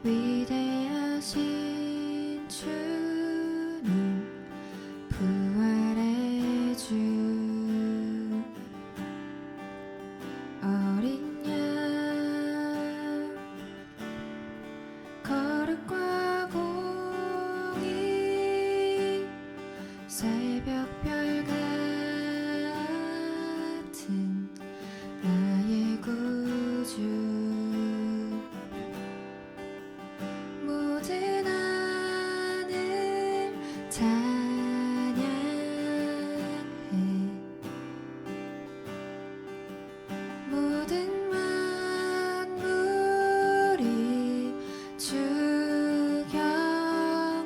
위대하신 주님 부활의 주 어린 양 거룩과 공의 새벽별 같은 나의 구주 모든 하늘 찬양해 모든 만물이 주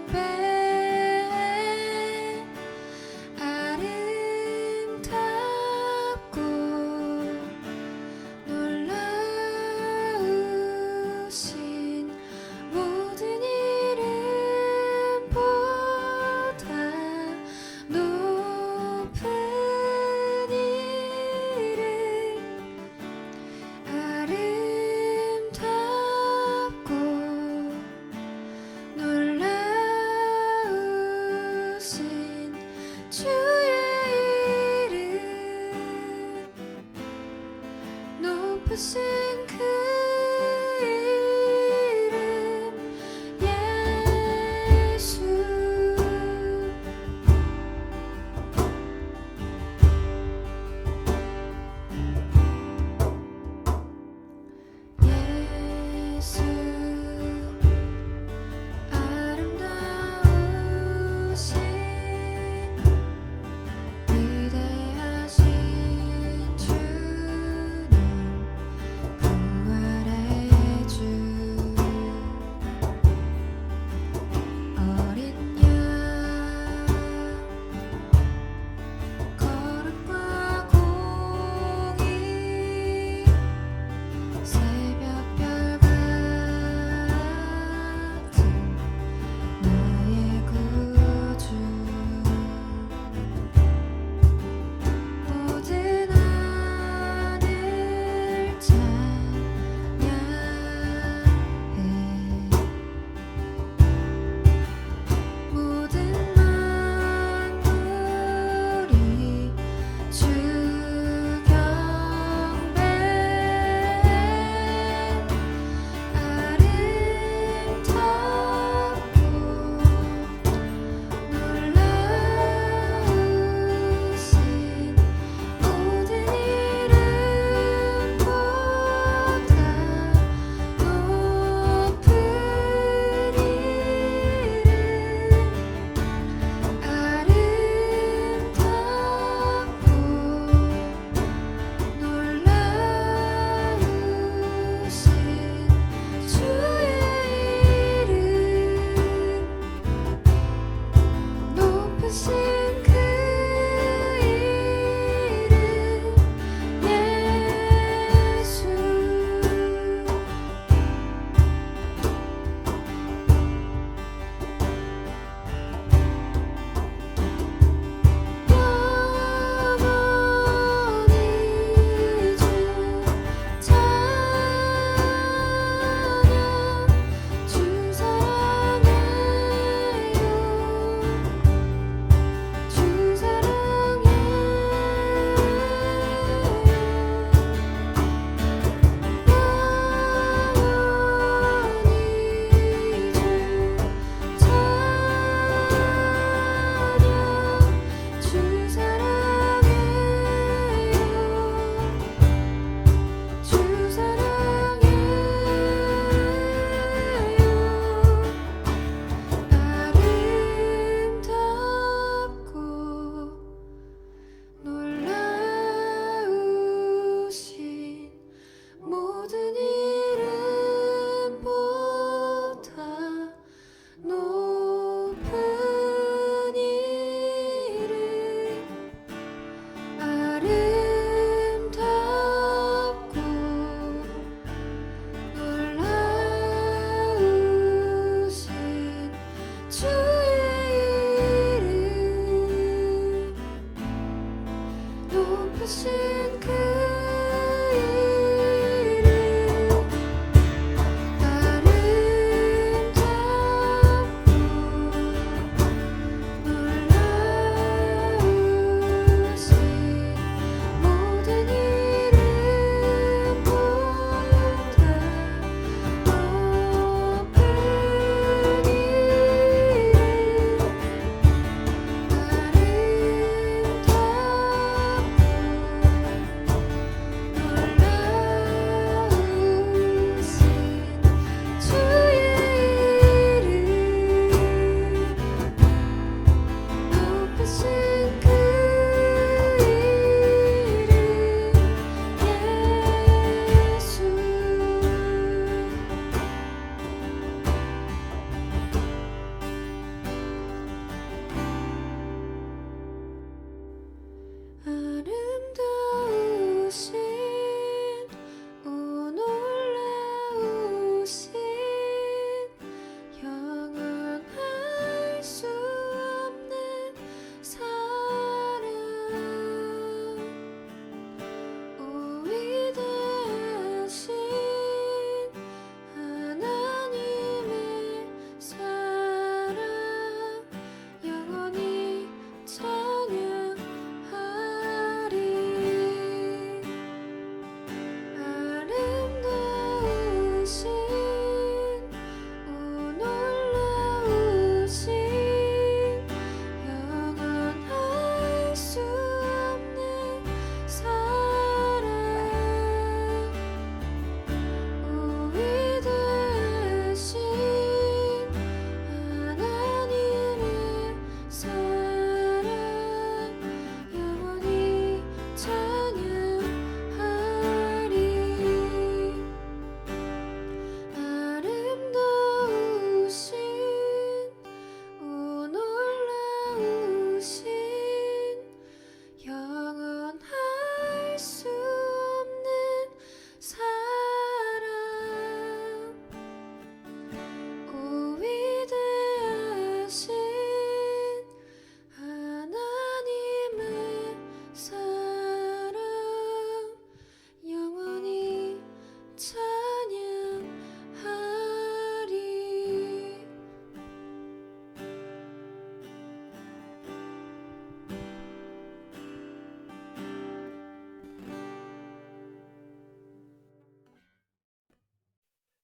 경배해 아름답고 놀라우신 모든 이름보다 높은 이름 아름답고 놀라우신 주의 이름 높으신 그 이름 예수 예수 아름다우신 위대하신 주님 부활의 주 어린 양 거룩과 공의 새벽별 같은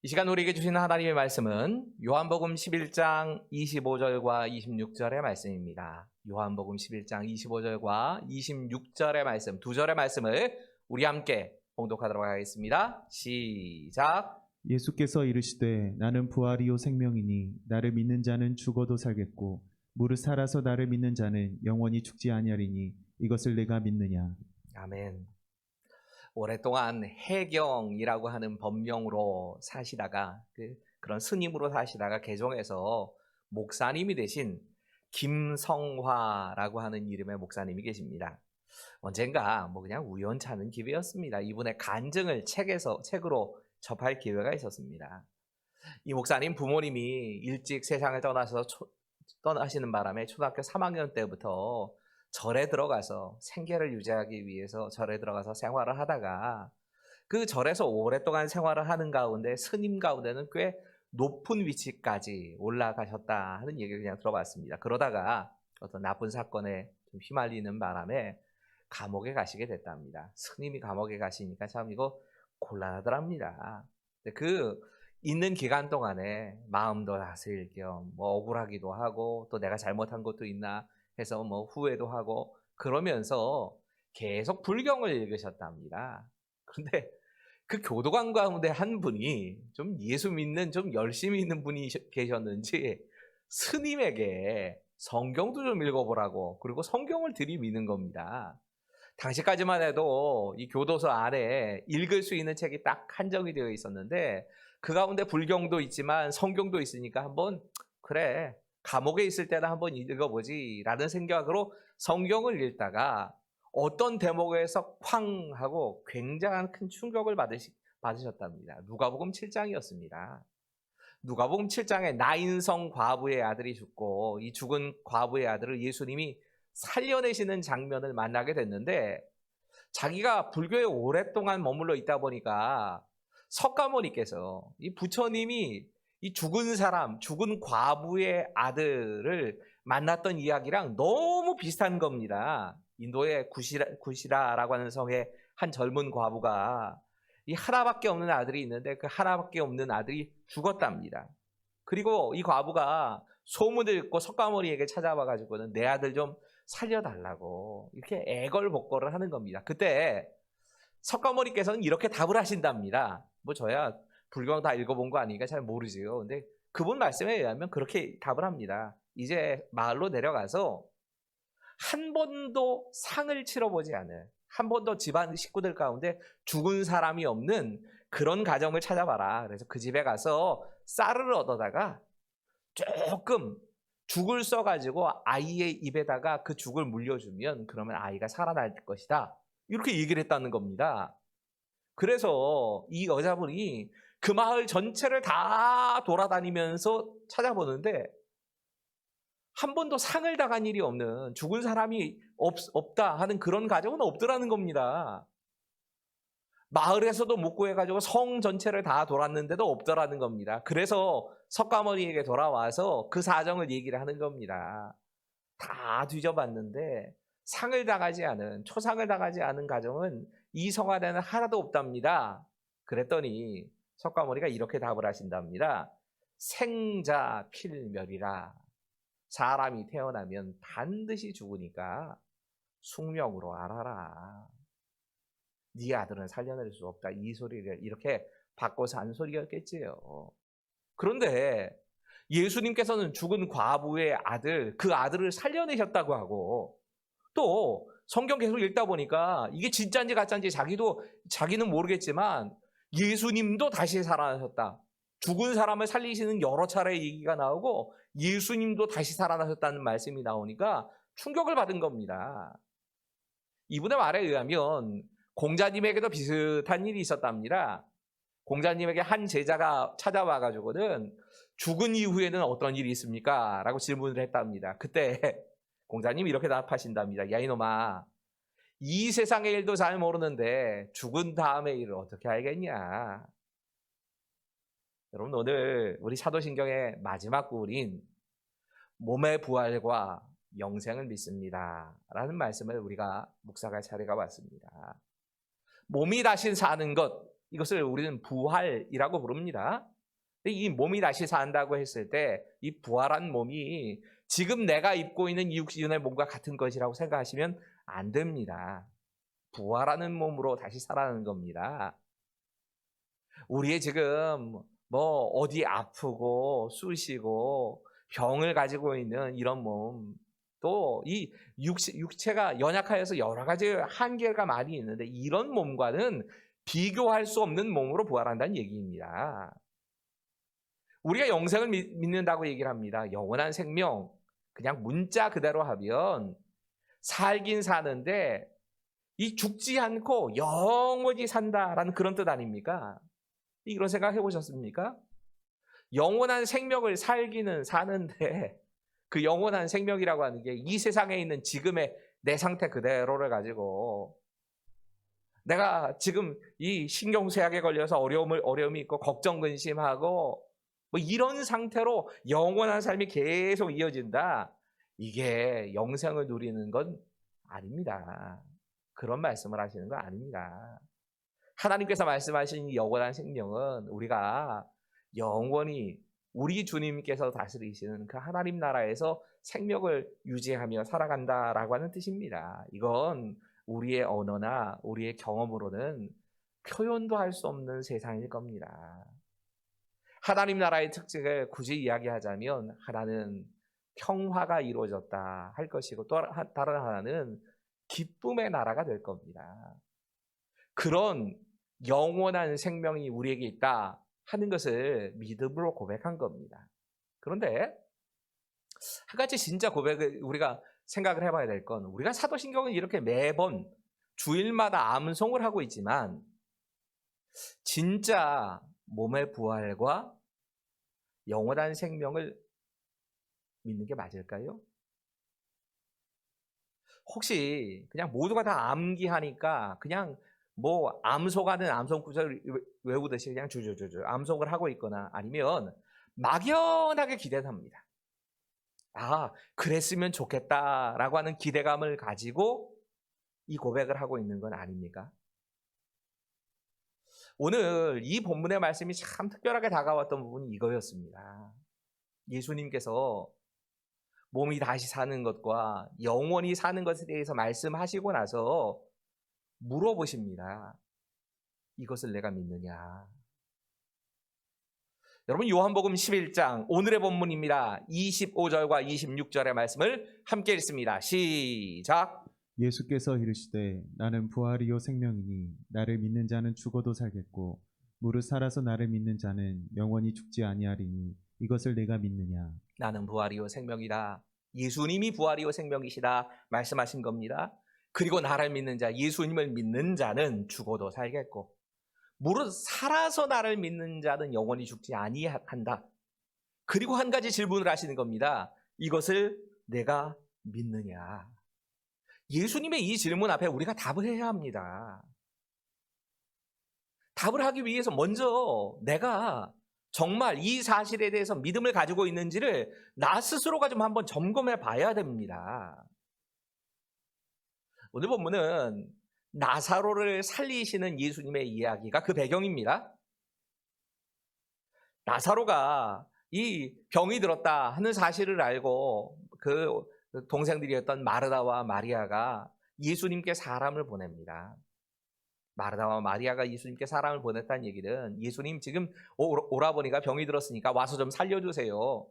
이 시간 우리에게 주시는 하나님의 말씀은 요한복음 11장 25절과 26절의 말씀입니다. 요한복음 11장 25절과 26절의 말씀, 두 절의 말씀을 우리 함께 봉독하도록 하겠습니다. 시작. 예수께서 이르시되 나는 부활이요 생명이니 나를 믿는 자는 죽어도 살겠고 무릇 살아서 나를 믿는 자는 영원히 죽지 아니하리니 이것을 내가 믿느냐. 아멘. 오랫동안 해경이라고 하는 법명으로 사시다가 그런 스님으로 사시다가 개종해서 목사님이 되신 김성화라고 하는 이름의 목사님이 계십니다. 언젠가 그냥 우연찮은 기회였습니다. 이분의 간증을 책으로 접할 기회가 있었습니다. 이 목사님 부모님이 일찍 세상을 떠나시는 바람에 초등학교 3학년 때부터 절에 들어가서 생계를 유지하기 위해서 절에 들어가서 생활을 하다가 그 절에서 오랫동안 생활을 하는 가운데 스님 가운데는 꽤 높은 위치까지 올라가셨다 하는 얘기를 그냥 들어봤습니다. 그러다가 어떤 나쁜 사건에 좀 휘말리는 바람에 감옥에 가시게 됐답니다. 스님이 감옥에 가시니까 참 이거 곤란하더랍니다. 그 있는 기간 동안에 마음도 다스릴 겸 억울하기도 하고 또 내가 잘못한 것도 있나 해서 후회도 하고 그러면서 계속 불경을 읽으셨답니다. 그런데 그 교도관 가운데 한 분이 좀 예수 믿는 좀 열심히 있는 분이 계셨는지 스님에게 성경도 좀 읽어보라고 그리고 성경을 들이미는 겁니다. 당시까지만 해도 이 교도소 안에 읽을 수 있는 책이 딱 한정이 되어 있었는데 그 가운데 불경도 있지만 성경도 있으니까 한번 그래 감옥에 있을 때는 한번 읽어보지 라는 생각으로 성경을 읽다가 어떤 대목에서 쾅 하고 굉장한 큰 충격을 받으셨답니다. 누가복음 7장이었습니다. 누가복음 7장에 나인성 과부의 아들이 죽고 이 죽은 과부의 아들을 예수님이 살려내시는 장면을 만나게 됐는데 자기가 불교에 오랫동안 머물러 있다 보니까 석가모니께서 이 부처님이 이 죽은 사람, 죽은 과부의 아들을 만났던 이야기랑 너무 비슷한 겁니다. 인도의 구시라라고 하는 성의 한 젊은 과부가 이 하나밖에 없는 아들이 있는데 그 하나밖에 없는 아들이 죽었답니다. 그리고 이 과부가 소문을 듣고 석가모니에게 찾아와 가지고는 내 아들 좀 살려달라고 이렇게 애걸복걸을 하는 겁니다. 그때 석가모니께서는 이렇게 답을 하신답니다. 저야 불경 다 읽어본 거 아니니까 잘 모르지요. 근데 그분 말씀에 의하면 그렇게 답을 합니다. 이제 마을로 내려가서 한 번도 상을 치러보지 않은, 한 번도 집안 식구들 가운데 죽은 사람이 없는 그런 가정을 찾아봐라. 그래서 그 집에 가서 쌀을 얻어다가 조금 죽을 써가지고 아이의 입에다가 그 죽을 물려주면 그러면 아이가 살아날 것이다. 이렇게 얘기를 했다는 겁니다. 그래서 이 여자분이 그 마을 전체를 다 돌아다니면서 찾아보는데 한 번도 상을 당한 일이 없는 죽은 사람이 없다 하는 그런 가정은 없더라는 겁니다. 마을에서도 못 구해가지고 성 전체를 다 돌았는데도 없더라는 겁니다. 그래서 석가모니에게 돌아와서 그 사정을 얘기를 하는 겁니다. 다 뒤져봤는데 상을 당하지 않은, 초상을 당하지 않은 가정은 이 성 안에는 하나도 없답니다. 그랬더니 석가모니가 이렇게 답을 하신답니다. 생자 필멸이라. 사람이 태어나면 반드시 죽으니까 숙명으로 알아라. 네 아들은 살려낼 수 없다. 이 소리를 이렇게 바꿔서 한 소리였겠지요. 그런데 예수님께서는 죽은 과부의 아들, 그 아들을 살려내셨다고 하고 또 성경 계속 읽다 보니까 이게 진짜인지 가짜인지 자기는 모르겠지만 예수님도 다시 살아나셨다. 죽은 사람을 살리시는 여러 차례 얘기가 나오고 예수님도 다시 살아나셨다는 말씀이 나오니까 충격을 받은 겁니다. 이분의 말에 의하면 공자님에게도 비슷한 일이 있었답니다. 공자님에게 한 제자가 찾아와 가지고는 죽은 이후에는 어떤 일이 있습니까? 라고 질문을 했답니다. 그때 공자님이 이렇게 답하신답니다. 야 이놈아, 이 세상의 일도 잘 모르는데 죽은 다음의 일을 어떻게 알겠냐? 여러분 오늘 우리 사도신경의 마지막 구울인 몸의 부활과 영생을 믿습니다 라는 말씀을 우리가 묵상할 차례가 왔습니다. 몸이 다시 사는 것, 이것을 우리는 부활이라고 부릅니다. 이 몸이 다시 산다고 했을 때 이 부활한 몸이 지금 내가 입고 있는 이 육신의 몸과 같은 것이라고 생각하시면 안 됩니다. 부활하는 몸으로 다시 살아나는 겁니다. 우리의 지금 뭐 어디 아프고 쑤시고 병을 가지고 있는 이런 몸, 또 이 육체가 연약하여서 여러 가지 한계가 많이 있는데 이런 몸과는 비교할 수 없는 몸으로 부활한다는 얘기입니다. 우리가 영생을 믿는다고 얘기를 합니다. 영원한 생명, 그냥 문자 그대로 하면 살긴 사는데 이 죽지 않고 영원히 산다라는 그런 뜻 아닙니까? 이런 생각 해보셨습니까? 영원한 생명을 살기는 사는데 그 영원한 생명이라고 하는 게 이 세상에 있는 지금의 내 상태 그대로를 가지고 내가 지금 이 신경쇠약에 걸려서 어려움이 있고 걱정 근심하고 뭐 이런 상태로 영원한 삶이 계속 이어진다. 이게 영생을 누리는 건 아닙니다. 그런 말씀을 하시는 거 아닙니다. 하나님께서 말씀하신 이 영원한 생명은 우리가 영원히 우리 주님께서 다스리시는 그 하나님 나라에서 생명을 유지하며 살아간다라고 하는 뜻입니다. 이건 우리의 언어나 우리의 경험으로는 표현도 할 수 없는 세상일 겁니다. 하나님 나라의 특징을 굳이 이야기하자면 하나는 평화가 이루어졌다 할 것이고 또 다른 하나는 기쁨의 나라가 될 겁니다. 그런 영원한 생명이 우리에게 있다 하는 것을 믿음으로 고백한 겁니다. 그런데 한 가지 진짜 고백을 우리가 생각을 해봐야 될 건, 우리가 사도신경은 이렇게 매번 주일마다 암송을 하고 있지만 진짜 몸의 부활과 영원한 생명을 믿는 게 맞을까요? 혹시 그냥 모두가 다 암기하니까 그냥 뭐 암송하는 암송구절을 외우듯이 그냥 주저주저 암송을 하고 있거나 아니면 막연하게 기대합니다. 아, 그랬으면 좋겠다라고 하는 기대감을 가지고 이 고백을 하고 있는 건 아닙니까? 오늘 이 본문의 말씀이 참 특별하게 다가왔던 부분이 이거였습니다. 예수님께서 몸이 다시 사는 것과 영원히 사는 것에 대해서 말씀하시고 나서 물어보십니다. 이것을 내가 믿느냐? 여러분, 요한복음 11장 오늘의 본문입니다. 25절과 26절의 말씀을 함께 읽습니다. 시작. 예수께서 이르시되 나는 부활이요 생명이니 나를 믿는 자는 죽어도 살겠고 무릇 살아서 나를 믿는 자는 영원히 죽지 아니하리니 이것을 내가 믿느냐? 나는 부활이요 생명이다. 예수님이 부활이요 생명이시다 말씀하신 겁니다. 그리고 나를 믿는 자, 예수님을 믿는 자는 죽어도 살겠고 무릇 살아서 나를 믿는 자는 영원히 죽지 아니한다. 그리고 한 가지 질문을 하시는 겁니다. 이것을 내가 믿느냐? 예수님의 이 질문 앞에 우리가 답을 해야 합니다. 답을 하기 위해서 먼저 내가 정말 이 사실에 대해서 믿음을 가지고 있는지를 나 스스로가 좀 한번 점검해 봐야 됩니다. 오늘 본문은 나사로를 살리시는 예수님의 이야기가 그 배경입니다. 나사로가 이 병이 들었다 하는 사실을 알고 그 동생들이었던 마르다와 마리아가 예수님께 사람을 보냅니다. 마르다와 마리아가 예수님께 사람을 보냈다는 얘기는 예수님 지금 오라버니가 병이 들었으니까 와서 좀 살려주세요.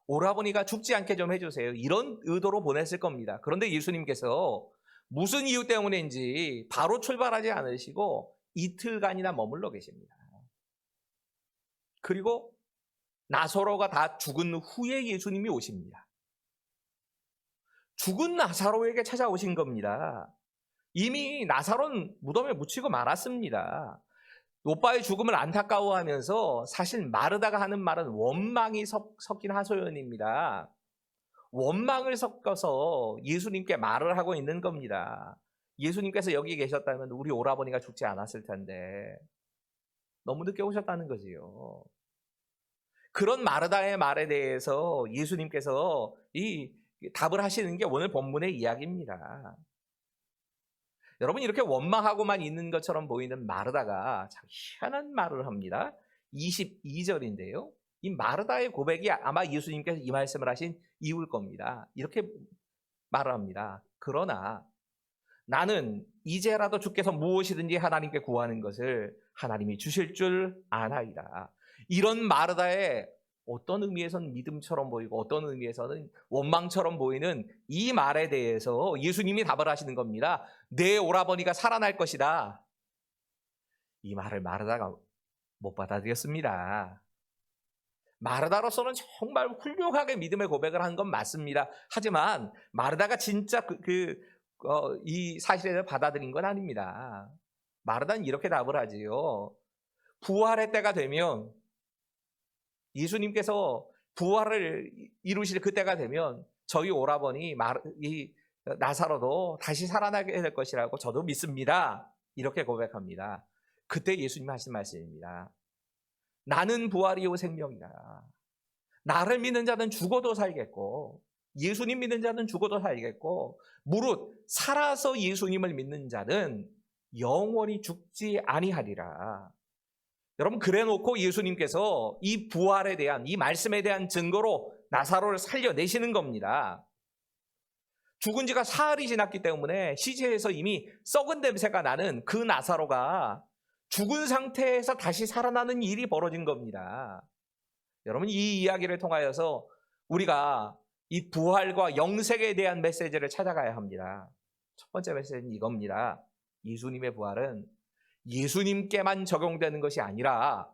오라버니가 죽지 않게 좀 해주세요. 이런 의도로 보냈을 겁니다. 그런데 예수님께서 무슨 이유 때문인지 바로 출발하지 않으시고 이틀간이나 머물러 계십니다. 그리고 나사로가 다 죽은 후에 예수님이 오십니다. 죽은 나사로에게 찾아오신 겁니다. 이미 나사로는 무덤에 묻히고 말았습니다. 오빠의 죽음을 안타까워하면서 사실 마르다가 하는 말은 원망이 섞인 하소연입니다. 원망을 섞어서 예수님께 말을 하고 있는 겁니다. 예수님께서 여기 계셨다면 우리 오라버니가 죽지 않았을 텐데 너무 늦게 오셨다는 거지요. 그런 마르다의 말에 대해서 예수님께서 이 답을 하시는 게 오늘 본문의 이야기입니다. 여러분, 이렇게 원망하고만 있는 것처럼 보이는 마르다가 참 희한한 말을 합니다. 22절인데요. 이 마르다의 고백이 아마 예수님께서 이 말씀을 하신 이유일 겁니다. 이렇게 말을 합니다. 그러나 나는 이제라도 주께서 무엇이든지 하나님께 구하는 것을 하나님이 주실 줄 아나이다. 이런 마르다의 어떤 의미에서는 믿음처럼 보이고 어떤 의미에서는 원망처럼 보이는 이 말에 대해서 예수님이 답을 하시는 겁니다. 내 오라버니가 살아날 것이다. 이 말을 마르다가 못 받아들였습니다. 마르다로서는 정말 훌륭하게 믿음의 고백을 한 건 맞습니다. 하지만 마르다가 진짜 이 사실을 받아들인 건 아닙니다. 마르다는 이렇게 답을 하지요. 부활의 때가 되면, 예수님께서 부활을 이루실 그때가 되면 저희 오라버니 이 나사로도 다시 살아나게 될 것이라고 저도 믿습니다. 이렇게 고백합니다. 그때 예수님 하신 말씀입니다. 나는 부활이요 생명이다. 나를 믿는 자는 죽어도 살겠고, 예수님 믿는 자는 죽어도 살겠고, 무릇 살아서 예수님을 믿는 자는 영원히 죽지 아니하리라. 여러분, 그래놓고 예수님께서 이 부활에 대한, 이 말씀에 대한 증거로 나사로를 살려내시는 겁니다. 죽은 지가 사흘이 지났기 때문에 시체에서 이미 썩은 냄새가 나는 그 나사로가 죽은 상태에서 다시 살아나는 일이 벌어진 겁니다. 여러분, 이 이야기를 통하여서 우리가 이 부활과 영생에 대한 메시지를 찾아가야 합니다. 첫 번째 메시지는 이겁니다. 예수님의 부활은 예수님께만 적용되는 것이 아니라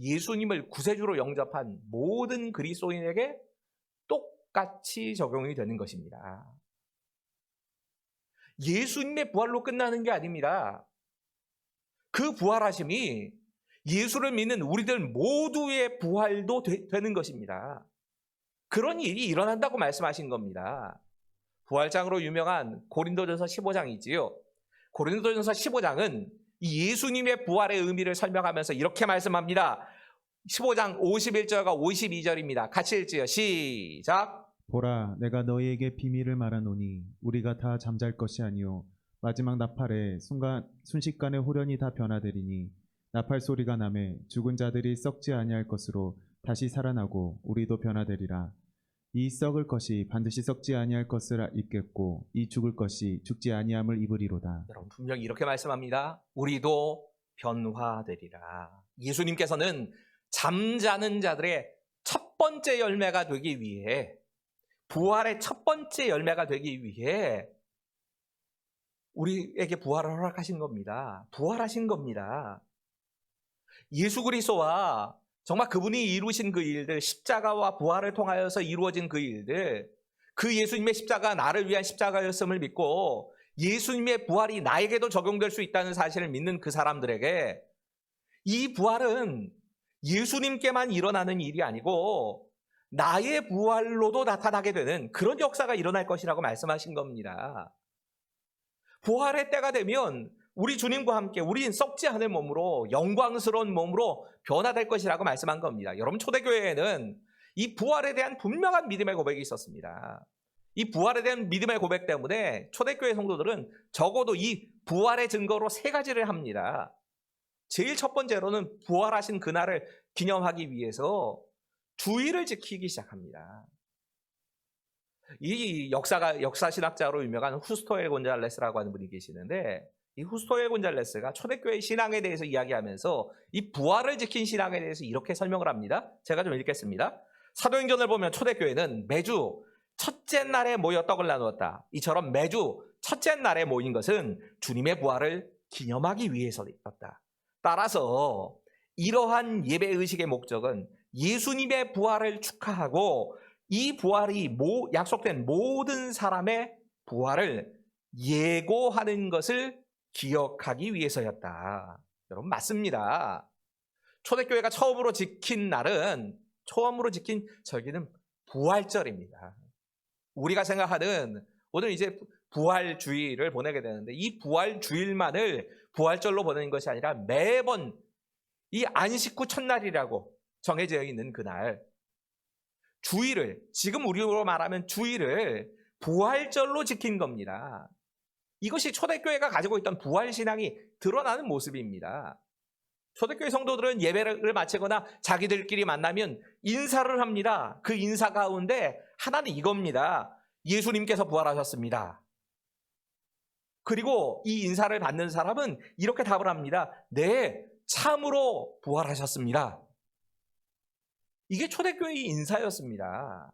예수님을 구세주로 영접한 모든 그리스도인에게 똑같이 적용이 되는 것입니다. 예수님의 부활로 끝나는 게 아닙니다. 그 부활하심이 예수를 믿는 우리들 모두의 부활도 되는 것입니다. 그런 일이 일어난다고 말씀하신 겁니다. 부활장으로 유명한 고린도전서 15장이지요. 고린도전서 15장은 이 예수님의 부활의 의미를 설명하면서 이렇게 말씀합니다. 15장 51절과 52절입니다. 같이 읽지요. 시작. 보라, 내가 너희에게 비밀을 말하노니 우리가 다 잠잘 것이 아니요 마지막 나팔에 순식간에 호련히 다 변화되리니 나팔 소리가 나매 죽은 자들이 썩지 아니할 것으로 다시 살아나고 우리도 변화되리라. 이 썩을 것이 반드시 썩지 아니할 것을 입겠고 이 죽을 것이 죽지 아니함을 입으리로다. 여러분, 분명히 이렇게 말씀합니다. 우리도 변화되리라. 예수님께서는 잠자는 자들의 첫 번째 열매가 되기 위해, 부활의 첫 번째 열매가 되기 위해 우리에게 부활을 허락하신 겁니다. 부활하신 겁니다. 예수 그리스도와 정말 그분이 이루신 그 일들, 십자가와 부활을 통하여서 이루어진 그 일들, 그 예수님의 십자가 나를 위한 십자가였음을 믿고 예수님의 부활이 나에게도 적용될 수 있다는 사실을 믿는 그 사람들에게 이 부활은 예수님께만 일어나는 일이 아니고 나의 부활로도 나타나게 되는 그런 역사가 일어날 것이라고 말씀하신 겁니다. 부활의 때가 되면 우리 주님과 함께 우린 썩지 않을 몸으로, 영광스러운 몸으로 변화될 것이라고 말씀한 겁니다. 여러분, 초대교회에는 이 부활에 대한 분명한 믿음의 고백이 있었습니다. 이 부활에 대한 믿음의 고백 때문에 초대교회 성도들은 적어도 이 부활의 증거로 세 가지를 합니다. 제일 첫 번째로는 부활하신 그날을 기념하기 위해서 주일을 지키기 시작합니다. 이 역사신학자로 유명한 후스토엘 곤잘레스라고 하는 분이 계시는데, 이 후스토엘 곤잘레스가 초대교회 신앙에 대해서 이야기하면서 이 부활을 지킨 신앙에 대해서 이렇게 설명을 합니다. 제가 좀 읽겠습니다. 사도행전을 보면 초대교회는 매주 첫째 날에 모여 떡을 나누었다. 이처럼 매주 첫째 날에 모인 것은 주님의 부활을 기념하기 위해서였다. 따라서 이러한 예배의식의 목적은 예수님의 부활을 축하하고 이 부활이 약속된 모든 사람의 부활을 예고하는 것을 기억하기 위해서였다. 여러분, 맞습니다. 초대교회가 처음으로 지킨 절기는 부활절입니다. 우리가 생각하는 오늘 이제 부활주일을 보내게 되는데, 이 부활주일만을 부활절로 보내는 것이 아니라 매번 이 안식 후 첫날이라고 정해져 있는 그날 주일을, 지금 우리로 말하면 주일을 부활절로 지킨 겁니다. 이것이 초대교회가 가지고 있던 부활신앙이 드러나는 모습입니다. 초대교회 성도들은 예배를 마치거나 자기들끼리 만나면 인사를 합니다. 그 인사 가운데 하나는 이겁니다. 예수님께서 부활하셨습니다. 그리고 이 인사를 받는 사람은 이렇게 답을 합니다. 네, 참으로 부활하셨습니다. 이게 초대교회의 인사였습니다.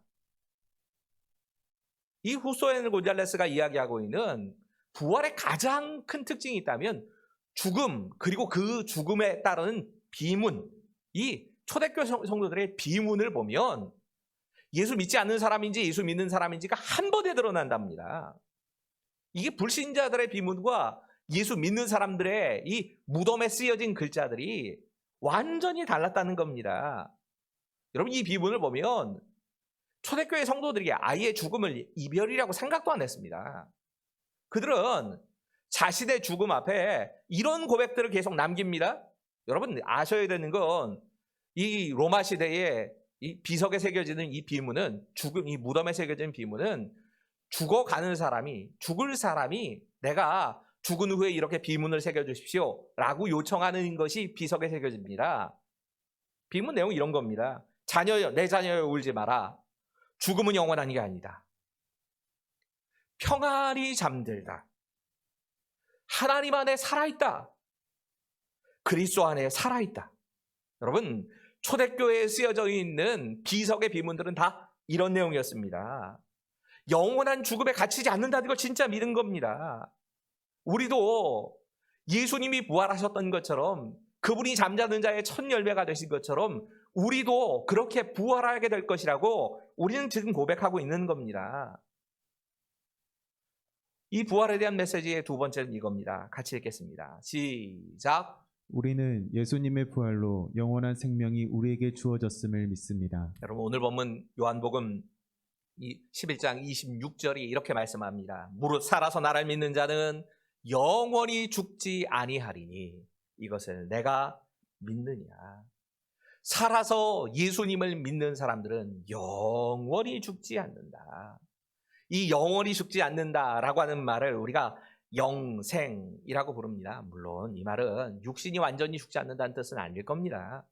이 후소엔 곤잘레스가 이야기하고 있는 부활의 가장 큰 특징이 있다면 죽음, 그리고 그 죽음에 따른 비문, 이 초대교회 성도들의 비문을 보면 예수 믿지 않는 사람인지 예수 믿는 사람인지가 한 번에 드러난답니다. 이게 불신자들의 비문과 예수 믿는 사람들의 이 무덤에 쓰여진 글자들이 완전히 달랐다는 겁니다. 여러분, 이 비문을 보면 초대교회 성도들이 아예 죽음을 이별이라고 생각도 안 했습니다. 그들은 자신의 죽음 앞에 이런 고백들을 계속 남깁니다. 여러분 아셔야 되는 건 이 로마 시대에 이 비석에 새겨지는 이 비문은, 죽음, 이 무덤에 새겨진 비문은 죽어가는 사람이, 죽을 사람이 내가 죽은 후에 이렇게 비문을 새겨주십시오 라고 요청하는 것이 비석에 새겨집니다. 비문 내용은 이런 겁니다. 자녀여, 내 자녀여 울지 마라. 죽음은 영원한 게 아니다. 평안히 잠들다. 하나님 안에 살아있다. 그리스도 안에 살아있다. 여러분, 초대교회에 쓰여져 있는 비석의 비문들은 다 이런 내용이었습니다. 영원한 죽음에 갇히지 않는다는 걸 진짜 믿은 겁니다. 우리도 예수님이 부활하셨던 것처럼, 그분이 잠자는 자의 첫 열매가 되신 것처럼 우리도 그렇게 부활하게 될 것이라고 우리는 지금 고백하고 있는 겁니다. 이 부활에 대한 메시지의 두 번째는 이겁니다. 같이 읽겠습니다. 시작. 우리는 예수님의 부활로 영원한 생명이 우리에게 주어졌음을 믿습니다. 여러분, 오늘 본문 요한복음 11장 26절이 이렇게 말씀합니다. 무릇 살아서 나를 믿는 자는 영원히 죽지 아니하리니 이것을 내가 믿느냐. 살아서 예수님을 믿는 사람들은 영원히 죽지 않는다. 이 영원히 죽지 않는다라고 하는 말을 우리가 영생이라고 부릅니다. 물론 이 말은 육신이 완전히 죽지 않는다는 뜻은 아닐 겁니다.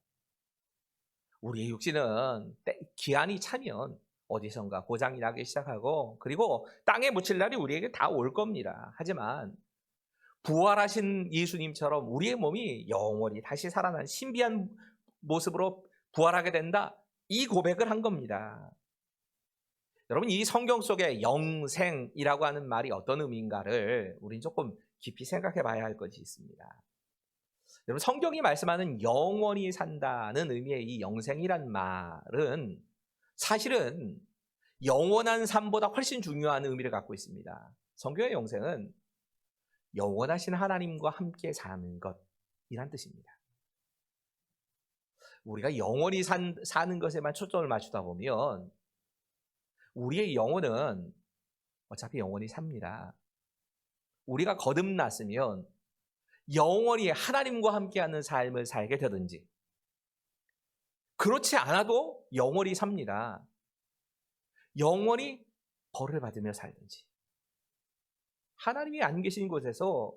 우리의 육신은 기한이 차면 어디선가 고장이 나기 시작하고, 그리고 땅에 묻힐 날이 우리에게 다 올 겁니다. 하지만 부활하신 예수님처럼 우리의 몸이 영원히 다시 살아난 신비한 모습으로 부활하게 된다, 이 고백을 한 겁니다. 여러분, 이 성경 속에 영생이라고 하는 말이 어떤 의미인가를 우린 조금 깊이 생각해 봐야 할 것이 있습니다. 여러분, 성경이 말씀하는 영원히 산다는 의미의 이 영생이란 말은 사실은 영원한 삶보다 훨씬 중요한 의미를 갖고 있습니다. 성경의 영생은 영원하신 하나님과 함께 사는 것이란 뜻입니다. 우리가 영원히 사는 것에만 초점을 맞추다 보면 우리의 영혼은 어차피 영원히 삽니다. 우리가 거듭났으면 영원히 하나님과 함께하는 삶을 살게 되든지, 그렇지 않아도 영원히 삽니다. 영원히 벌을 받으며 살든지, 하나님이 안 계신 곳에서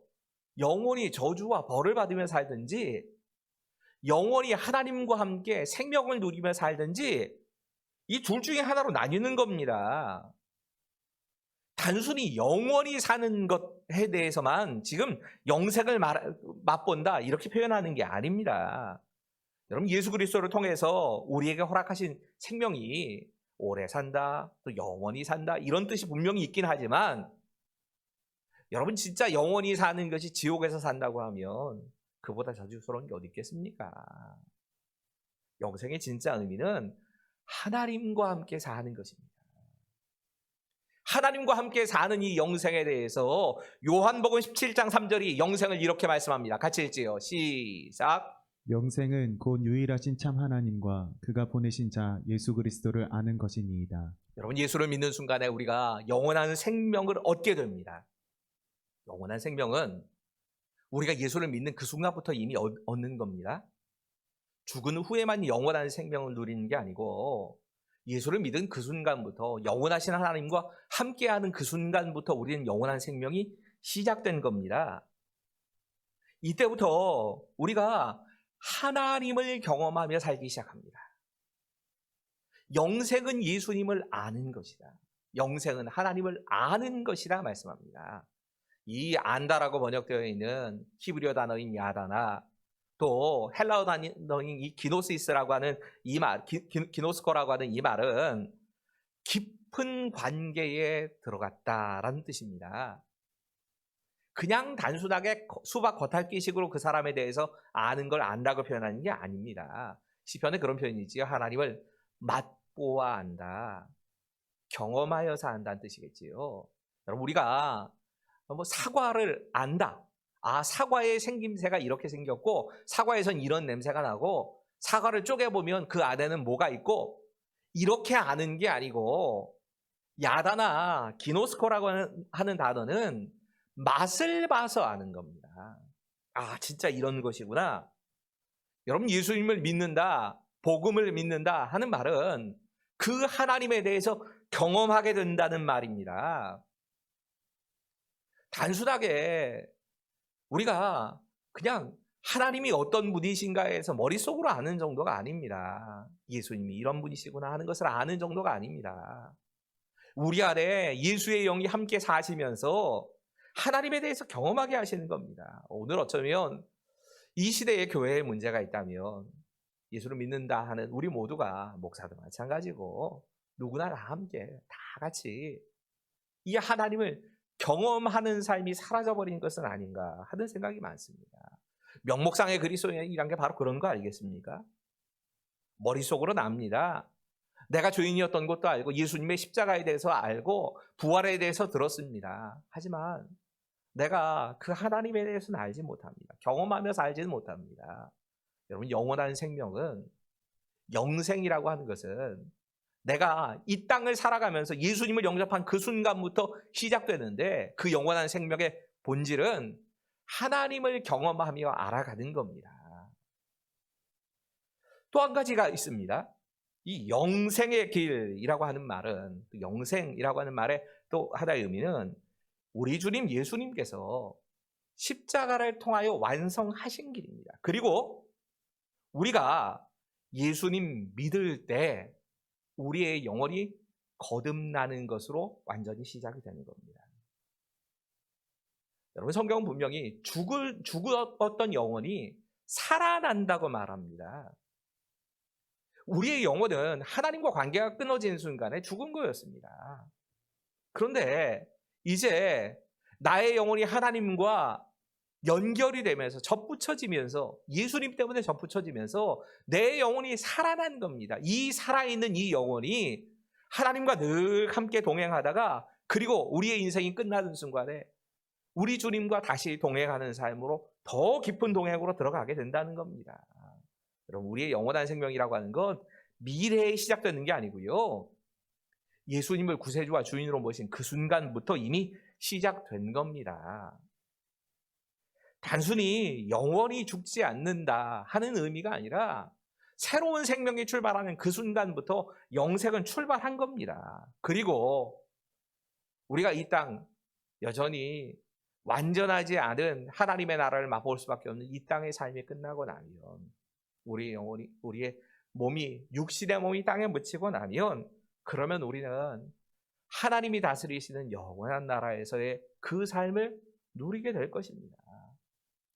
영원히 저주와 벌을 받으며 살든지, 영원히 하나님과 함께 생명을 누리며 살든지, 이 둘 중에 하나로 나뉘는 겁니다. 단순히 영원히 사는 것에 대해서만 지금 영생을 맛본다 이렇게 표현하는 게 아닙니다. 여러분, 예수 그리스도를 통해서 우리에게 허락하신 생명이 오래 산다, 또 영원히 산다, 이런 뜻이 분명히 있긴 하지만, 여러분 진짜 영원히 사는 것이 지옥에서 산다고 하면 그보다 자주스러운 게 어디 있겠습니까? 영생의 진짜 의미는 하나님과 함께 사는 것입니다. 하나님과 함께 사는 이 영생에 대해서 요한복음 17장 3절이 영생을 이렇게 말씀합니다. 같이 읽지요. 시작. 영생은 곧 유일하신 참 하나님과 그가 보내신 자 예수 그리스도를 아는 것이니이다. 여러분, 예수를 믿는 순간에 우리가 영원한 생명을 얻게 됩니다. 영원한 생명은 우리가 예수를 믿는 그 순간부터 이미 얻는 겁니다. 죽은 후에만 영원한 생명을 누리는 게 아니고, 예수를 믿은 그 순간부터, 영원하신 하나님과 함께하는 그 순간부터 우리는 영원한 생명이 시작된 겁니다. 이때부터 우리가 하나님을 경험하며 살기 시작합니다. 영생은 예수님을 아는 것이다. 영생은 하나님을 아는 것이라 말씀합니다. 이 안다라고 번역되어 있는 히브리어 단어인 야다나, 또 헬라어 단어인 이 기노시스라고 하는 이 말, 기노스코라고 하는 이 말은 깊은 관계에 들어갔다라는 뜻입니다. 그냥 단순하게 수박 겉핥기식으로 그 사람에 대해서 아는 걸 안다고 표현하는 게 아닙니다. 시편에 그런 표현이지요. 하나님을 맛보아 안다, 경험하여서 안다는 뜻이겠지요. 여러분, 우리가 사과를 안다. 아, 사과의 생김새가 이렇게 생겼고 사과에선 이런 냄새가 나고 사과를 쪼개보면 그 안에는 뭐가 있고, 이렇게 아는 게 아니고, 야다나 기노스코라고 하는 단어는 맛을 봐서 아는 겁니다. 아, 진짜 이런 것이구나. 여러분, 예수님을 믿는다, 복음을 믿는다 하는 말은 그 하나님에 대해서 경험하게 된다는 말입니다. 단순하게 우리가 그냥 하나님이 어떤 분이신가 해서 머릿속으로 아는 정도가 아닙니다. 예수님이 이런 분이시구나 하는 것을 아는 정도가 아닙니다. 우리 안에 예수의 영이 함께 사시면서 하나님에 대해서 경험하게 하시는 겁니다. 오늘 어쩌면 이 시대에 교회에 문제가 있다면 예수를 믿는다 하는 우리 모두가, 목사도 마찬가지고 누구나 다 함께 다 같이 이 하나님을 경험하는 삶이 사라져버린 것은 아닌가 하는 생각이 많습니다. 명목상의 그리스도인이란 게 바로 그런 거 아니겠습니까? 머릿속으로 납니다. 내가 죄인이었던 것도 알고 예수님의 십자가에 대해서 알고 부활에 대해서 들었습니다. 하지만 내가 그 하나님에 대해서는 알지 못합니다. 경험하면서 알지는 못합니다. 여러분, 영원한 생명은, 영생이라고 하는 것은 내가 이 땅을 살아가면서 예수님을 영접한 그 순간부터 시작되는데, 그 영원한 생명의 본질은 하나님을 경험하며 알아가는 겁니다. 또 한 가지가 있습니다. 이 영생의 길이라고 하는 말은, 영생이라고 하는 말의 또 하나의 의미는 우리 주님 예수님께서 십자가를 통하여 완성하신 길입니다. 그리고 우리가 예수님 믿을 때 우리의 영혼이 거듭나는 것으로 완전히 시작이 되는 겁니다. 여러분, 성경은 분명히 죽었던 영혼이 살아난다고 말합니다. 우리의 영혼은 하나님과 관계가 끊어지는 순간에 죽은 거였습니다. 그런데 이제 나의 영혼이 하나님과 연결이 되면서 접붙여지면서, 예수님 때문에 접붙여지면서 내 영혼이 살아난 겁니다. 이 살아있는 이 영혼이 하나님과 늘 함께 동행하다가, 그리고 우리의 인생이 끝나는 순간에 우리 주님과 다시 동행하는 삶으로 더 깊은 동행으로 들어가게 된다는 겁니다. 여러분, 우리의 영원한 생명이라고 하는 건 미래에 시작되는 게 아니고요, 예수님을 구세주와 주인으로 모신 그 순간부터 이미 시작된 겁니다. 단순히 영원히 죽지 않는다 하는 의미가 아니라 새로운 생명이 출발하는 그 순간부터 영생은 출발한 겁니다. 그리고 우리가 이 땅 여전히 완전하지 않은 하나님의 나라를 맛볼 수밖에 없는 이 땅의 삶이 끝나고 나면, 우리의 영혼이, 우리의 몸이, 육신의 몸이 땅에 묻히고 나면, 그러면 우리는 하나님이 다스리시는 영원한 나라에서의 그 삶을 누리게 될 것입니다.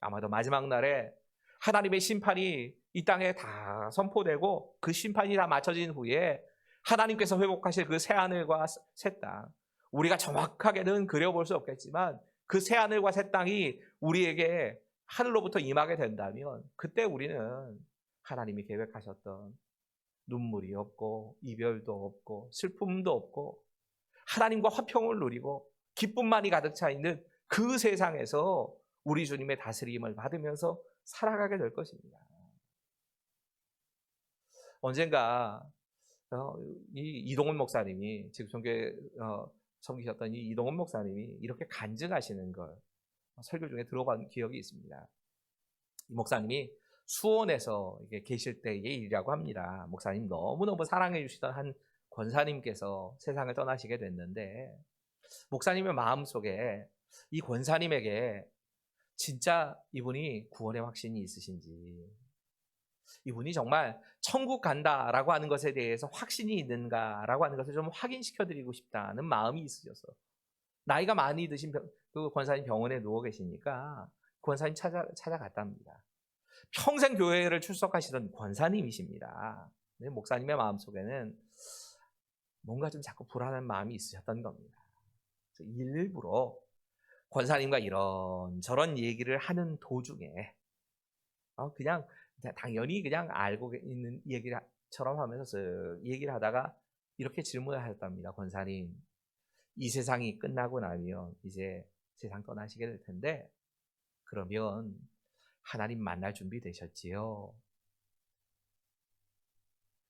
아마도 마지막 날에 하나님의 심판이 이 땅에 다 선포되고 그 심판이 다 마쳐진 후에 하나님께서 회복하실 그 새하늘과 새 땅, 우리가 정확하게는 그려볼 수 없겠지만 그 새하늘과 새 땅이 우리에게 하늘로부터 임하게 된다면, 그때 우리는 하나님이 계획하셨던 눈물이 없고 이별도 없고 슬픔도 없고 하나님과 화평을 누리고 기쁨만이 가득 차 있는 그 세상에서 우리 주님의 다스림을 받으면서 살아가게 될 것입니다. 언젠가 이 이동훈 목사님이, 지금 성교에 섬기셨던 이 이동훈 목사님이 이렇게 간증하시는 걸 설교 중에 들어본 기억이 있습니다. 이 목사님이 수원에서 계실 때의 일이라고 합니다. 목사님 너무너무 사랑해 주시던 한 권사님께서 세상을 떠나시게 됐는데, 목사님의 마음속에 이 권사님에게 진짜 이분이 구원의 확신이 있으신지, 이분이 정말 천국 간다라고 하는 것에 대해서 확신이 있는가라고 하는 것을 좀 확인시켜드리고 싶다는 마음이 있으셔서 나이가 많이 드신 그 권사님 병원에 누워 계시니까 권사님 찾아갔답니다. 평생 교회를 출석하시던 권사님이십니다. 근데 목사님의 마음속에는 뭔가 좀 자꾸 불안한 마음이 있으셨던 겁니다. 그래서 일부러 권사님과 이런저런 얘기를 하는 도중에 그냥 당연히 그냥 알고 있는 얘기처럼 하면서 얘기를 하다가 이렇게 질문을 하셨답니다. 권사님, 이 세상이 끝나고 나면 이제 세상 떠나시게 될 텐데 그러면 하나님 만날 준비 되셨지요?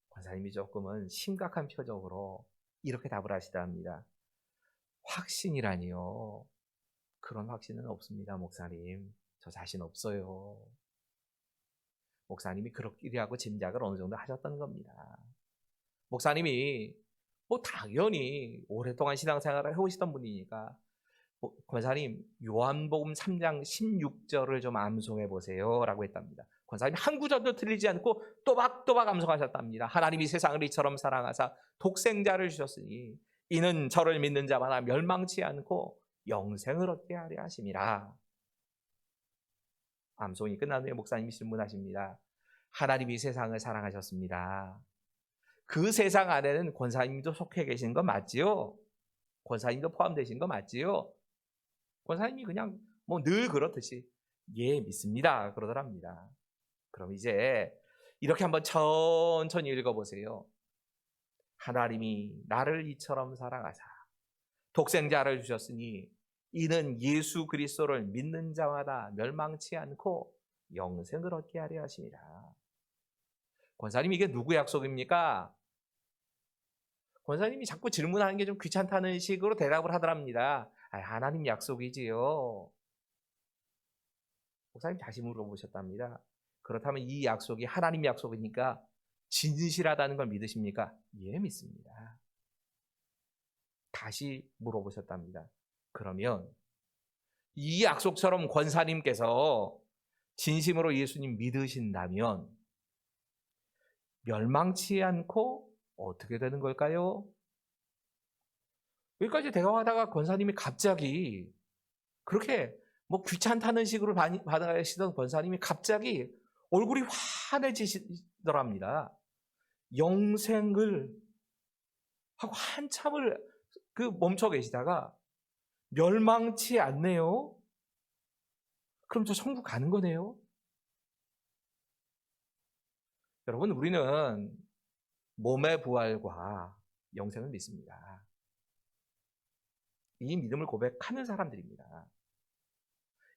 권사님이 조금은 심각한 표정으로 이렇게 답을 하시답니다. 확신이라니요. 그런 확신은 없습니다, 목사님. 저 자신 없어요. 목사님이 그렇게하고 짐작을 어느 정도 하셨던 겁니다. 목사님이 당연히 오랫동안 신앙생활을 해오시던 분이니까 권사님 요한복음 3장 16절을 좀 암송해 보세요 라고 했답니다. 권사님이 한 구절도 틀리지 않고 또박또박 암송하셨답니다. 하나님이 세상을 이처럼 사랑하사 독생자를 주셨으니 이는 저를 믿는 자마다 멸망치 않고 영생을 얻게 하려 하심이라. 암송이 끝난 후에 목사님이 질문하십니다. 하나님이 세상을 사랑하셨습니다. 그 세상 안에는 권사님도 속해 계신 거 맞지요? 권사님도 포함되신 거 맞지요? 권사님이 그냥 늘 그렇듯이 예 믿습니다 그러더랍니다. 그럼 이제 이렇게 한번 천천히 읽어보세요. 하나님이 나를 이처럼 사랑하사 독생자를 주셨으니 이는 예수 그리스도를 믿는 자마다 멸망치 않고 영생을 얻게 하려 하시니라. 권사님 이게 누구 약속입니까? 권사님이 자꾸 질문하는 게 좀 귀찮다는 식으로 대답을 하더랍니다. 하나님 약속이지요. 목사님 다시 물어보셨답니다. 그렇다면 이 약속이 하나님 약속이니까 진실하다는 걸 믿으십니까? 예, 믿습니다. 다시 물어보셨답니다. 그러면 이 약속처럼 권사님께서 진심으로 예수님 믿으신다면 멸망치 않고 어떻게 되는 걸까요? 여기까지 대화하다가 권사님이 갑자기 그렇게 귀찮다는 식으로 받아시던 권사님이 갑자기 얼굴이 환해지시더랍니다. 영생을 하고 한참을 멈춰 계시다가 멸망치 않네요. 그럼 저 천국 가는 거네요. 여러분, 우리는 몸의 부활과 영생을 믿습니다. 이 믿음을 고백하는 사람들입니다.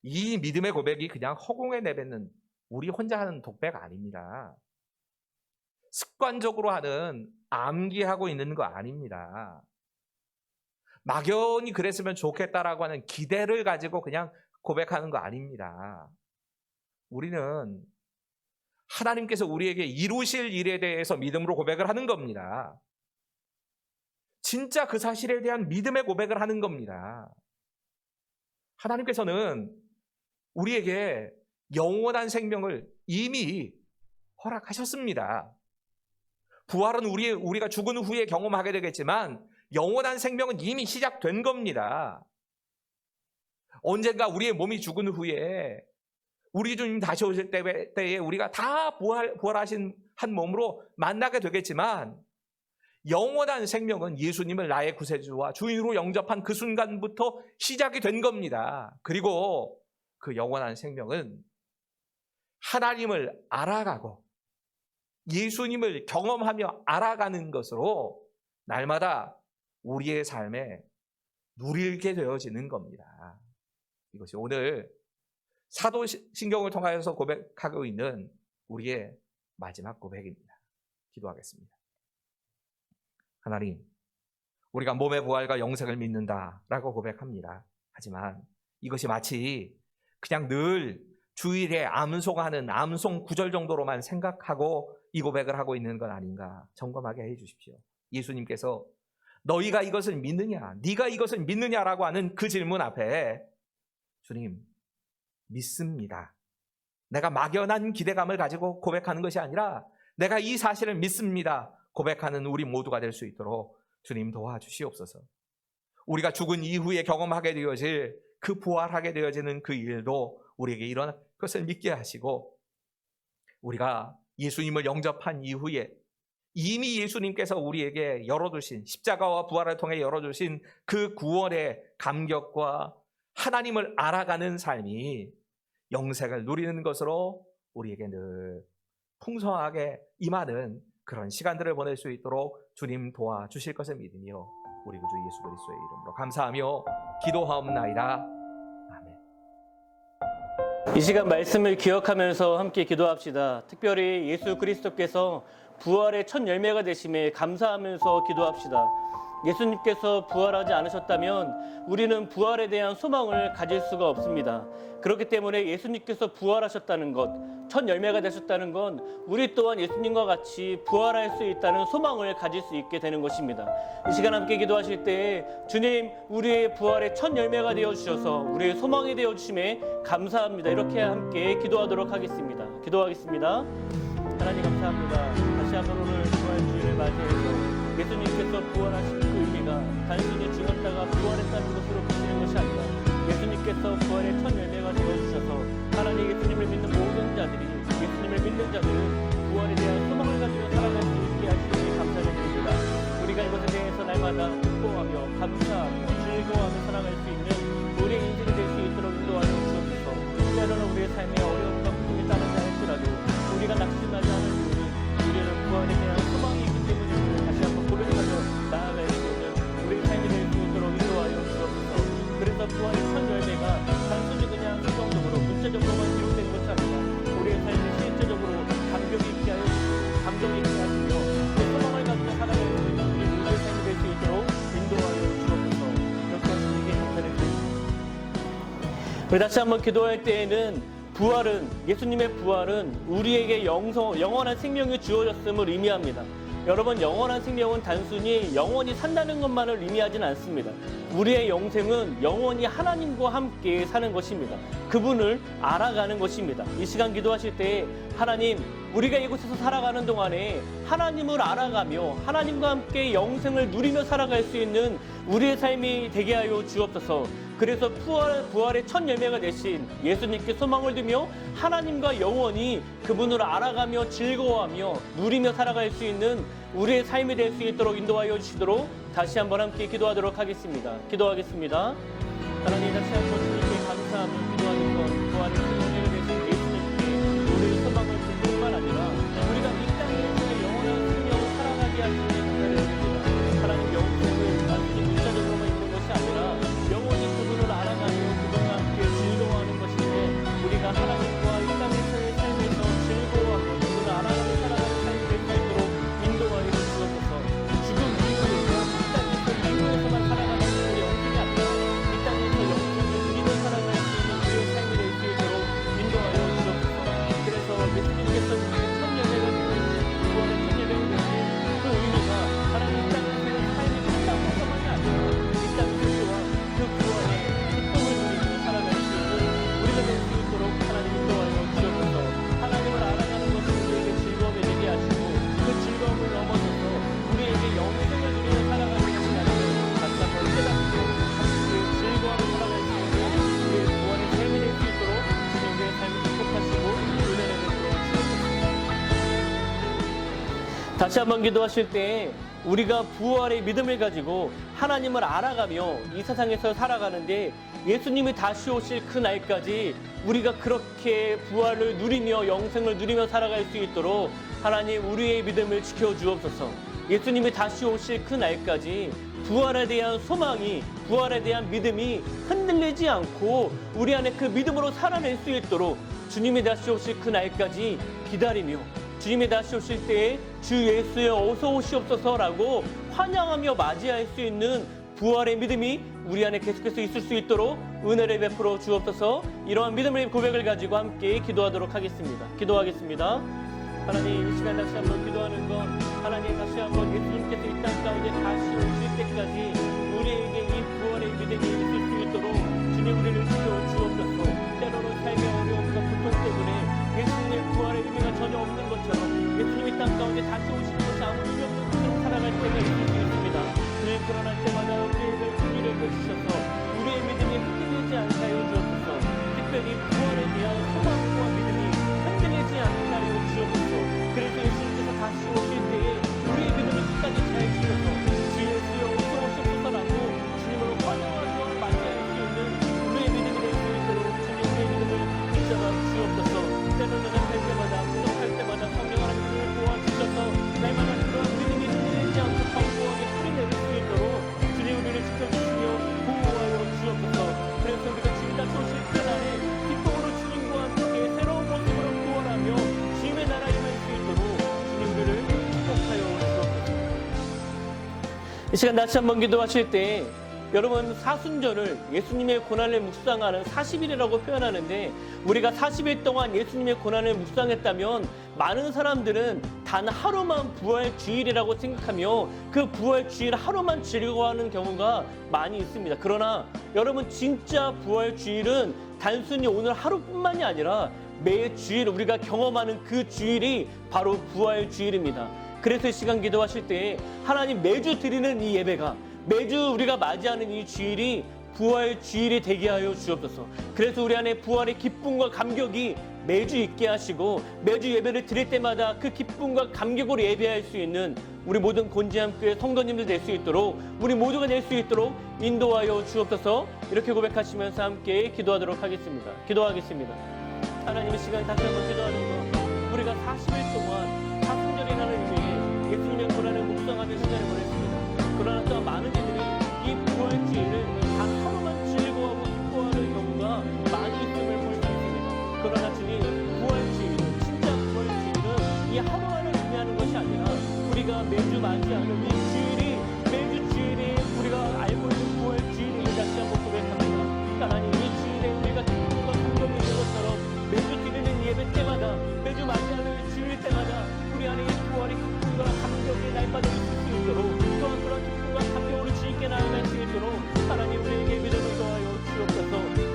이 믿음의 고백이 그냥 허공에 내뱉는 우리 혼자 하는 독배가 아닙니다. 습관적으로 하는 암기하고 있는 거 아닙니다. 막연히 그랬으면 좋겠다라고 하는 기대를 가지고 그냥 고백하는 거 아닙니다. 우리는 하나님께서 우리에게 이루실 일에 대해서 믿음으로 고백을 하는 겁니다. 진짜 그 사실에 대한 믿음의 고백을 하는 겁니다. 하나님께서는 우리에게 영원한 생명을 이미 허락하셨습니다. 부활은 우리가 죽은 후에 경험하게 되겠지만 영원한 생명은 이미 시작된 겁니다. 언젠가 우리의 몸이 죽은 후에 우리 주님 다시 오실 때에 우리가 다 부활하신 한 몸으로 만나게 되겠지만 영원한 생명은 예수님을 나의 구세주와 주인으로 영접한 그 순간부터 시작이 된 겁니다. 그리고 그 영원한 생명은 하나님을 알아가고 예수님을 경험하며 알아가는 것으로 날마다 우리의 삶에 누리게 되어지는 겁니다. 이것이 오늘 사도신경을 통하여서 고백하고 있는 우리의 마지막 고백입니다. 기도하겠습니다. 하나님, 우리가 몸의 부활과 영생을 믿는다라고 고백합니다. 하지만 이것이 마치 그냥 늘 주일에 암송하는 암송 구절 정도로만 생각하고 이 고백을 하고 있는 건 아닌가 점검하게 해 주십시오. 예수님께서 너희가 이것을 믿느냐, 네가 이것을 믿느냐라고 하는 그 질문 앞에 주님, 믿습니다. 내가 막연한 기대감을 가지고 고백하는 것이 아니라 내가 이 사실을 믿습니다 고백하는 우리 모두가 될 수 있도록 주님 도와주시옵소서. 우리가 죽은 이후에 경험하게 되어질 그 부활하게 되어지는 그 일도 우리에게 일어날 것을 믿게 하시고, 우리가 예수님을 영접한 이후에 이미 예수님께서 우리에게 열어두신 십자가와 부활을 통해 열어주신 그 구원의 감격과 하나님을 알아가는 삶이 영생을 누리는 것으로 우리에게 늘 풍성하게 임하는 그런 시간들을 보낼 수 있도록 주님 도와주실 것을 믿으며 우리 구주 예수 그리스도의 이름으로 감사하며 기도하옵나이다. 아멘. 이 시간 말씀을 기억하면서 함께 기도합시다. 특별히 예수 그리스도께서 부활의 첫 열매가 되심에 감사하면서 기도합시다. 예수님께서 부활하지 않으셨다면 우리는 부활에 대한 소망을 가질 수가 없습니다. 그렇기 때문에 예수님께서 부활하셨다는 것, 첫 열매가 되셨다는 건 우리 또한 예수님과 같이 부활할 수 있다는 소망을 가질 수 있게 되는 것입니다. 이 시간 함께 기도하실 때 주님, 우리의 부활의 첫 열매가 되어주셔서 우리의 소망이 되어주심에 감사합니다. 이렇게 함께 기도하도록 하겠습니다. 기도하겠습니다. 하나님 감사합니다. 다시 한번 오늘 부활주일을 맞이해서 예수님께서 부활하신 그 의미가 단순히 죽었다가 부활했다는 것으로 보시는 것이 아니라 예수님께서 부활의 첫 열매가 되어주셔서 하나님 예수님을 믿는 모든 자들이, 예수님을 믿는 자들은 부활에 대한 소망을 가지고 살아갈 수 있게 하시니 감사를 드립니다. 우리가 이것에 대해서 날마다 기뻐하며 감사하며 즐거워하며 살아갈 수 있는 우리의 인생이 될 수 있도록 인도하여 주옵소서. 때로는 우리의 삶에 어려움과 고통이 따르지 않을지라도 우리가 낙심하지 않을 이유는 우리는 부활에 대한 소망이 있기 때문입니다. 다시 한번 고백하며 나아갈 수 있는 우리의 삶이 될 수 있도록 인도하여 주옵소서. 그래서 부활의 첫 열매가 단순히 그냥 수정적으로 문자적으로만 기록된 것이 아니라 우리의 삶에 실제적으로 감격이 있게 하여 주시고 감동이 있게 하시며 그 소망을 가지고 살아갈 수 있는 우리 모두의 삶이 될 수 있도록 인도하여 주옵소서. 그렇게 하시기에 감사를 드립니다. 우리 다시 한번 기도할 때에는 부활은, 예수님의 부활은 우리에게 영원한 생명이 주어졌음을 의미합니다. 여러분, 영원한 생명은 단순히 영원히 산다는 것만을 의미하지는 않습니다. 우리의 영생은 영원히 하나님과 함께 사는 것입니다. 그분을 알아가는 것입니다. 이 시간 기도하실 때 하나님, 우리가 이곳에서 살아가는 동안에 하나님을 알아가며 하나님과 함께 영생을 누리며 살아갈 수 있는 우리의 삶이 되게 하여 주옵소서. 그래서 부활의 첫 열매가 되신 예수님께 소망을 두며 하나님과 영원히 그분을 알아가며 즐거워하며 누리며 살아갈 수 있는 우리의 삶이 될 수 있도록 인도하여 주시도록 다시 한번 함께 기도하도록 하겠습니다. 기도하겠습니다. 하나님, 다시 한번 주님께 감사하며 기도하는 것, 부활의 첫 열매가 되신 예수님께 우리의 소망을 줄 뿐만 아니라 우리가 이 땅에서 영원한 생명을 살아가게 하시니 감사를 드립니다. 하나님, 영생을 단순히 문자적으로만 있는 것이 아니라 영원히 그분을 알아가며 그분과 함께 즐거워하는 것인데, 우리가 하나님과 이 땅에서의 삶에서 즐거워하고 그분을 알아가며 살아가는 삶이 될 수 있도록 인도하여 주옵소서. 죽음 이후에 이 땅에서 이후에서만 살아가는 우리 영생이 아니라 이 땅에서 영생을 누리며 살아갈 수 있는 우리의 삶이 될 수 있도록 인도하여 주옵소서. 그래서 예수님께서 우리의 첫 열매가 되신 구원의 첫 열매가 되신 그 의미가 하나님 이 땅에서의 삶이 끝나고서만이 아니라 이 땅에서 또한 그 구원의 기쁨을 누리며 살아갈 수 있는 우리가 될 수 있도록 하나님 인도하여 주옵소서. 하나님을 알아가는 것은 우리에게 즐거움이 되게 하시고 그 즐거움을 넘어서서 우리에게 영생을 누리며 살아가는 것이 아니라 다시 한번 깨닫고 함께 즐거워하며 살아갈 수 있는 우리의 구원의 삶이 될 수 있도록 주님 우리의 삶을 축복하시고 은혜를 베풀어 주옵소서. 다시 한번 기도하실 때 우리가 부활의 믿음을 가지고 하나님을 알아가며 이 세상에서 살아가는데 예수님이 다시 오실 그 날까지 우리가 그렇게 부활을 누리며 영생을 누리며 살아갈 수 있도록 하나님 우리의 믿음을 지켜주옵소서. 예수님이 다시 오실 그 날까지 부활에 대한 소망이, 부활에 대한 믿음이 흔들리지 않고 우리 안에 그 믿음으로 살아낼 수 있도록 주님이 다시 오실 그 날까지 기다리며 주님이 다시 오실 때에 주 예수여 어서 오시옵소서라고 환영하며 맞이할 수 있는 부활의 믿음이 우리 안에 계속해서 있을 수 있도록 은혜를 베풀어 주옵소서. 이러한 믿음의 고백을 가지고 함께 기도하도록 하겠습니다. 기도하겠습니다. 하나님, 이 시간 다시 한번 기도하는 건 하나님 다시 한번 예수님께서 이 땅 가운데 다시 오실 때까지 우리에게 이 부활의 믿음이 있을 수 있도록 주님 우리를 지켜 주옵소서. 때로는 삶의 어려움과 고통 때문에 이 시간 다시 한번 기도하실 때 여러분 사순절을 예수님의 고난을 묵상하는 40일이라고 표현하는데 우리가 40일 동안 예수님의 고난을 묵상했다면 많은 사람들은 단 하루만 부활 주일이라고 생각하며 그 부활 주일 하루만 즐거워하는 경우가 많이 있습니다. 그러나 여러분 진짜 부활 주일은 단순히 오늘 하루뿐만이 아니라 매 주일 우리가 경험하는 그 주일이 바로 부활 주일입니다. 그래서 이 시간 기도하실 때 하나님 매주 드리는 이 예배가 매주 우리가 맞이하는 이 주일이 부활 주일이 되게 하여 주옵소서. 그래서 우리 안에 부활의 기쁨과 감격이 매주 있게 하시고 매주 예배를 드릴 때마다 그 기쁨과 감격으로 예배할 수 있는 우리 모든 곤지암교회 성도님들 될 수 있도록 우리 모두가 될 수 있도록 인도하여 주옵소서. 이렇게 고백하시면서 함께 기도하도록 하겠습니다. 기도하겠습니다. 하나님의 시간 다시 한번 기도하는 것 우리가 40일 동안 사순절이라는 의미에 예수님의 고난을 묵상하며 시간을 보냈습니다. 그러나 또 많은 이들이 이 부활주일을 단 하루만 즐거워하고 기뻐하는 경우가 많이 있음을 볼 수 있습니다. 그러나 주님 부활주일은 진짜 부활주일은 이 하루하루 의미하는 것이 아니라 우리가 매주 맞이하는 이 주일이 매주 주일이 우리가 알고 있는 부활주일을 다시 한번 고백합니다. 하나님 이 주일에 우리가 기쁨과 감격이 있는 것처럼 매주 드리는 예배 때마다 매주 맞이하는 주일 때마다 우리 안에 이 부활의 기쁨과 감격이 날마다 있을 수 있도록 또한 그런 기쁨과 감격으로 주님께 나아갈 수 있도록 하나님 우리에게 믿음을 더하여 주옵소서.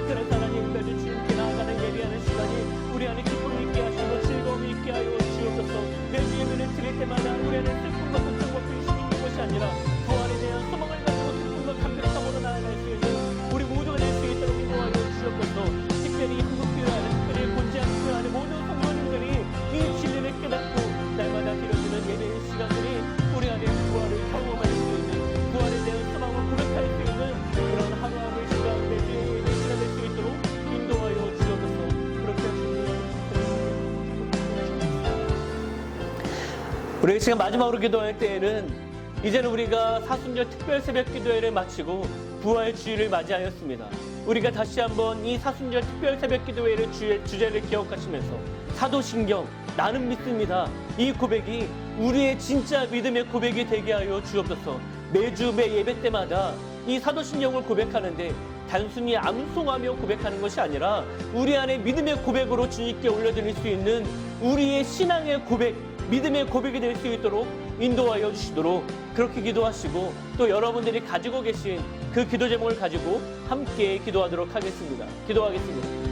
그래서 하나님 매주 주님께 나아가는 예배하는 시간이 우리 안에 기쁨이 있게 하시고 즐거움이 있게 하여 주옵소서. 매주 예배를 드릴 때마다 우리 안에 슬픔과 고통과 근심이 있는 것이 아니라 부활에 대한 소망을 가지고 기쁨과 감격함으로 나아갈 수 있는 우리 모두가 될 수 있도록 인도하여 주옵소서. 특별히 한국교회 안에 특별히 곤지암교회 안에 모든 성도님들이 이 진리를 깨닫고 날마다 드려지는 예배의 시간들이 우리 안에 부활을 경험할 수 있는 부활에 대한 소망을 고백할 수 있는 그런 하루하루의 시간 매주의 예배 시간 될 수 있도록 인도하여 주옵소서. 그렇게 하시니 우리 이 시간 마지막으로 기도할 때에는 이제는 우리가 사순절 특별 새벽 기도회를 마치고 부활 주일을 맞이하였습니다. 우리가 다시 한번 이 사순절 특별 새벽 기도회의 주제를 기억하시면서 사도신경 나는 믿습니다. 이 고백이 우리의 진짜 믿음의 고백이 되게 하여 주옵소서. 매주 매 예배 때마다 이 사도신경을 고백하는데 단순히 암송하며 고백하는 것이 아니라 우리 안에 믿음의 고백으로 주님께 올려드릴 수 있는 우리의 신앙의 고백, 믿음의 고백이 될 수 있도록 인도하여 주시도록 그렇게 기도하시고 또 여러분들이 가지고 계신 그 기도 제목을 가지고 함께 기도하도록 하겠습니다. 기도하겠습니다.